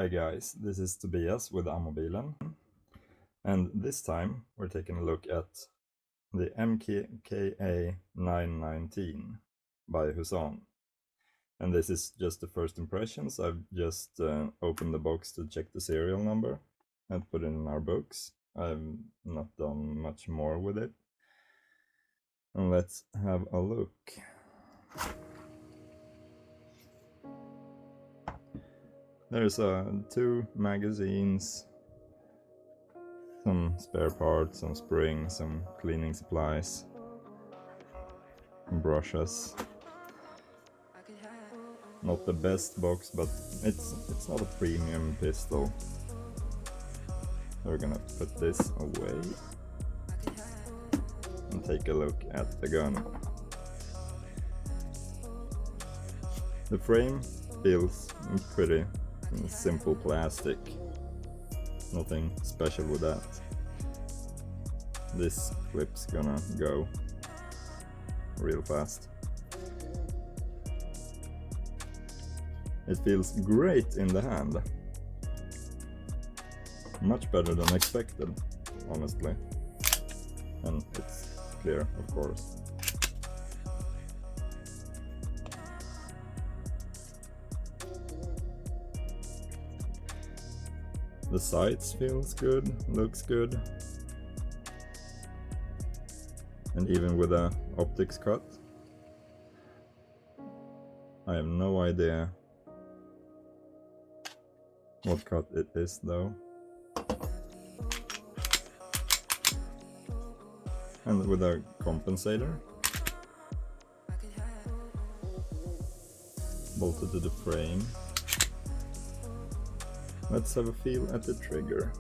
Hi guys, this is Tobias with Ammobilen, and this time we're taking a look at the MKA919 by Husan. And this is just the first impressions. I've just opened the box to check the serial number and put it in our books. I've not done much more with it. And let's have a look. There's two magazines, some spare parts, some springs, some cleaning supplies, brushes. Not the best box, but it's not a premium pistol. We're gonna put this away and take a look at the gun. The frame feels pretty simple plastic. Nothing special with that. This clip's gonna go real fast. It feels great in the hand. Much better than expected, honestly. And it's clear, of course. The sights feels good, looks good. And even with a optics cut. I have no idea what cut it is though. And with a compensator bolted to the frame. Let's have a feel at the trigger.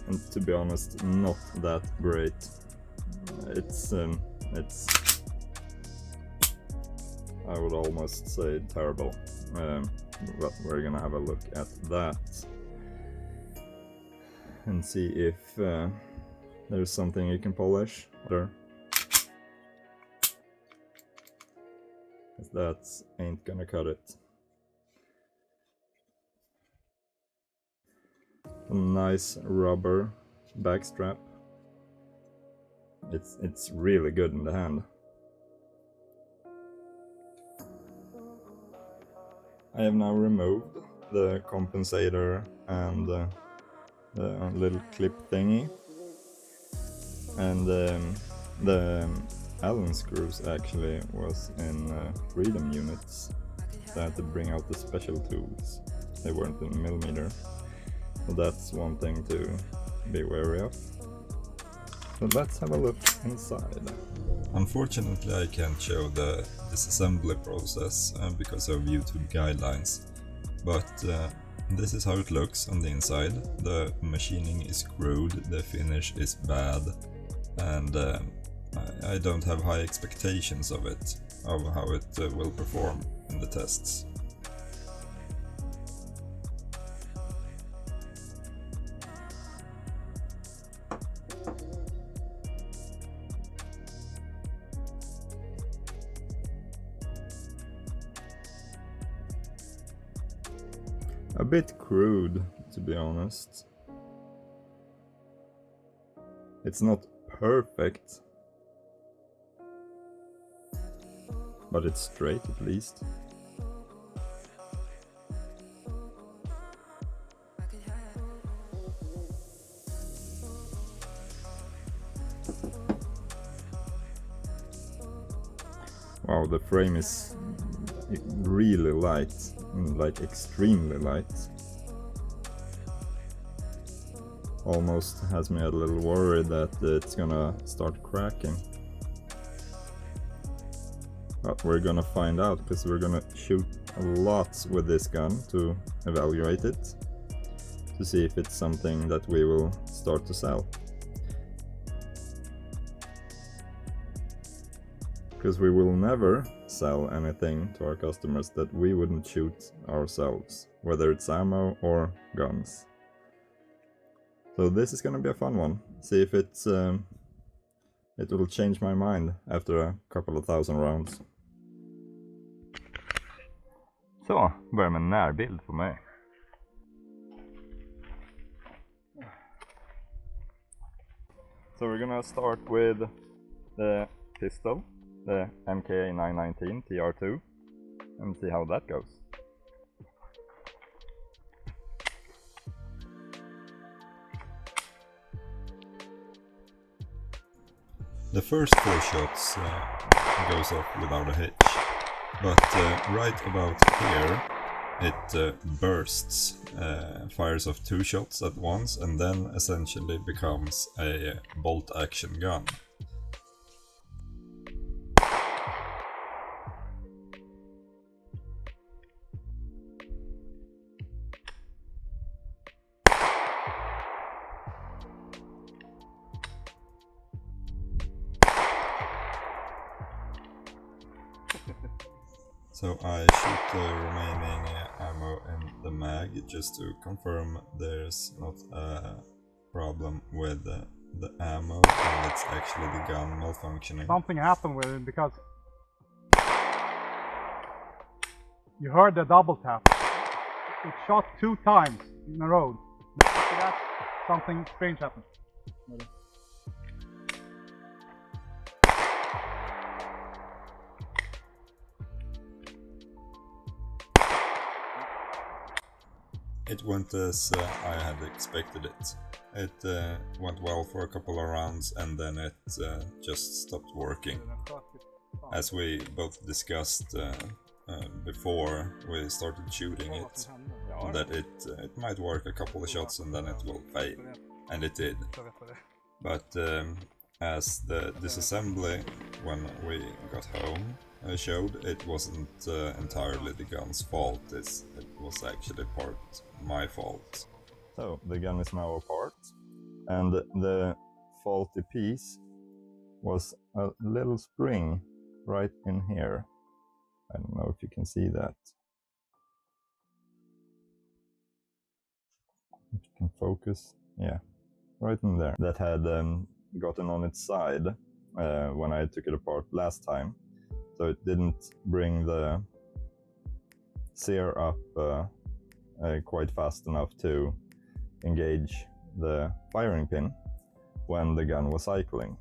And to be honest, not that great. It's I would almost say terrible. But we're gonna have a look at that and see if there's something you can polish. That ain't gonna cut it. A nice rubber backstrap. It's really good in the hand. I have now removed the compensator and the little clip thingy, and the Allen screws actually was in freedom units. So I had to bring out the special tools. They weren't in millimeter, so that's one thing to be wary of. So let's have a look inside. Unfortunately, I can't show the disassembly process because of YouTube guidelines, but this is how it looks on the inside. The machining is crude, the finish is bad, and I don't have high expectations of it, of how it will perform in the tests. A bit crude, to be honest. It's not perfect, but it's straight at least. Wow, the frame is really light, like extremely light. Almost has me a little worried that it's gonna start cracking. But we're gonna find out, because we're gonna shoot a lot with this gun to evaluate it, to see if it's something that we will start to sell. Because we will never sell anything to our customers that we wouldn't shoot ourselves, whether it's ammo or guns. So this is gonna be a fun one. See if it will change my mind after a couple of thousand rounds. Så, börjar med en närbild på mig. So we're gonna start with the pistol, the MKA919 TR2, and see how that goes. The first 4 shots goes off without a hitch, but right about here it bursts, fires off 2 shots at once, and then essentially becomes a bolt action gun. So I shoot the remaining ammo in the mag just to confirm there's not a problem with the ammo and it's actually the gun malfunctioning. Something happened with it because you heard the double tap. It shot 2 times in a row. After that, something strange happened. It went as I had expected it. It went well for a couple of rounds and then it just stopped working. As we both discussed before we started shooting it, that it might work a couple of shots and then it will fail. And it did. But as the disassembly when we got home showed, it wasn't entirely the gun's fault. It was actually part my fault. So the gun is now apart, and the faulty piece was a little spring right in here. I don't know if you can see that. If you can focus, yeah, right in there. That had gotten on its side when I took it apart last time. So it didn't bring the sear up quite fast enough to engage the firing pin when the gun was cycling.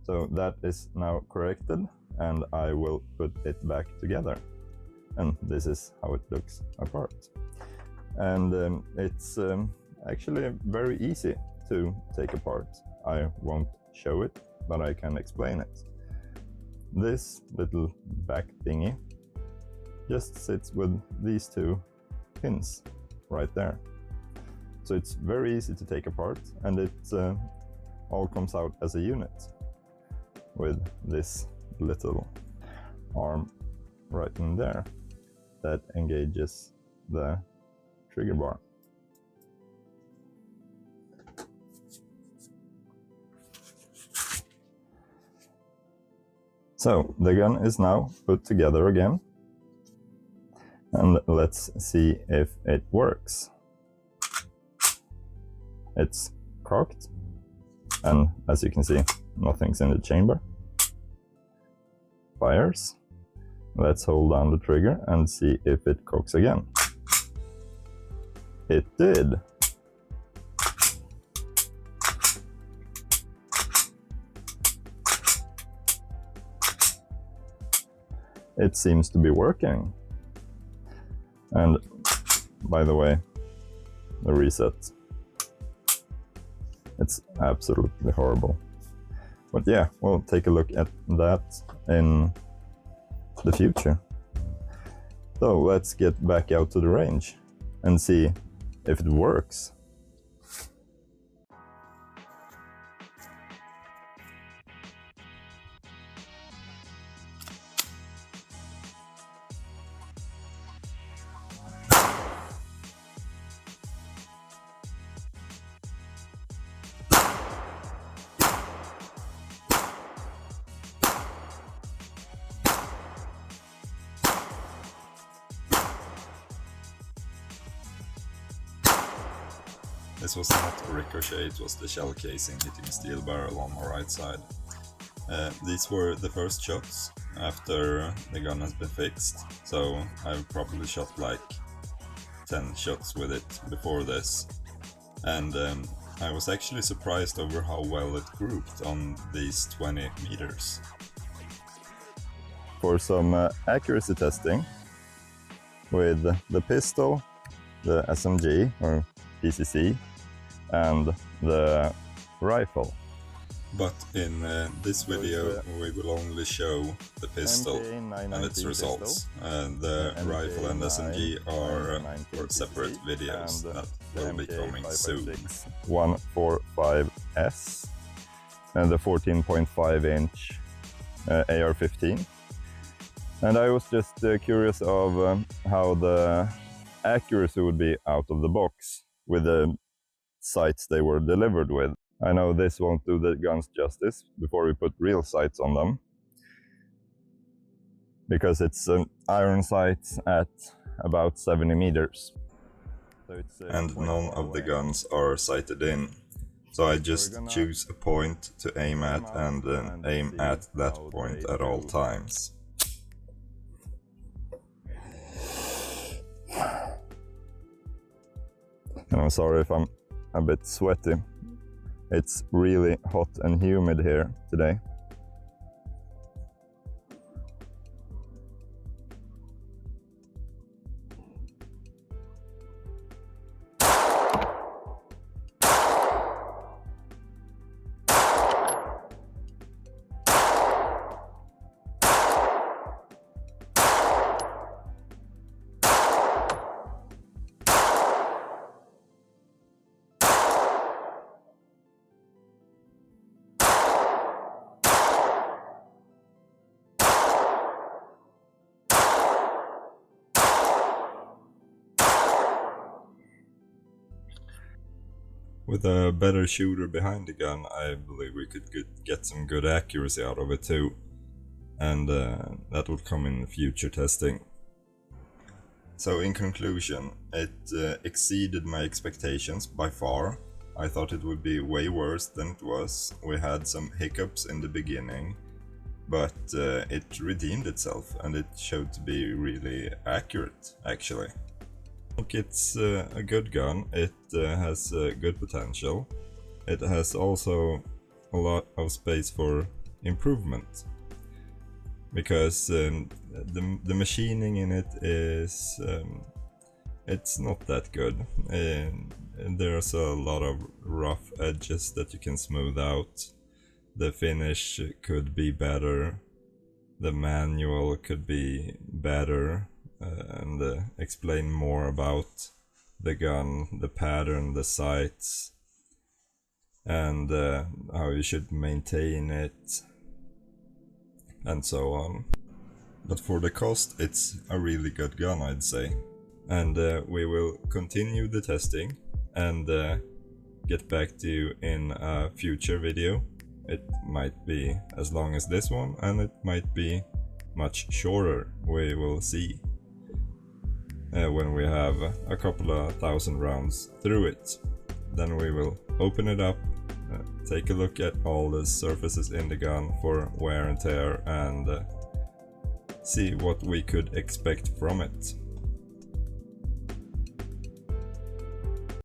So that is now corrected and I will put it back together. And this is how it looks apart. And it's actually very easy to take apart. I won't show it, but I can explain it. This little back thingy just sits with these 2 pins right there. So it's very easy to take apart, and it all comes out as a unit with this little arm right in there that engages the trigger bar. So the gun is now put together again, and let's see if it works. It's cocked, and as you can see, nothing's in the chamber. Fires. Let's hold down the trigger and see if it cocks again. It did. It seems to be working. And by the way, the reset. It's absolutely horrible. But yeah, we'll take a look at that in the future. So let's get back out to the range and see if it works. This was not a ricochet, it was the shell casing hitting a steel barrel on my right side. These were the first shots after the gun has been fixed, so I've probably shot like 10 shots with it before this. And I was actually surprised over how well it grouped on these 20 meters. For some accuracy testing with the pistol, the SMG or PCC, and the rifle. But in this video we will only show the pistol and its results. The rifle and SMG are for separate videos that will be coming soon. 145S and the 14.5 inch AR-15. And I was just curious of how the accuracy would be out of the box with the sights they were delivered with. I know this won't do the guns justice before we put real sights on them, because it's an iron sight at about 70 meters. So and none of the guns are sighted in. So I just choose a point to aim at and aim at that point at all times. And I'm sorry if I'm a bit sweaty. It's really hot and humid here today. With a better shooter behind the gun, I believe we could get some good accuracy out of it too. And that would come in future testing. So in conclusion, it exceeded my expectations by far. I thought it would be way worse than it was. We had some hiccups in the beginning, but it redeemed itself and it showed to be really accurate actually. I think it's a good gun. It has good potential. It has also a lot of space for improvement, because the machining in it is it's not that good. There's a lot of rough edges that you can smooth out. The finish could be better. The manual could be better. And explain more about the gun, the pattern, the sights, and how you should maintain it, and so on. But for the cost, it's a really good gun, I'd say. And we will continue the testing and get back to you in a future video. It might be as long as this one, and it might be much shorter. We will see. When we have a couple of thousand rounds through it. Then we will open it up, take a look at all the surfaces in the gun for wear and tear, and see what we could expect from it.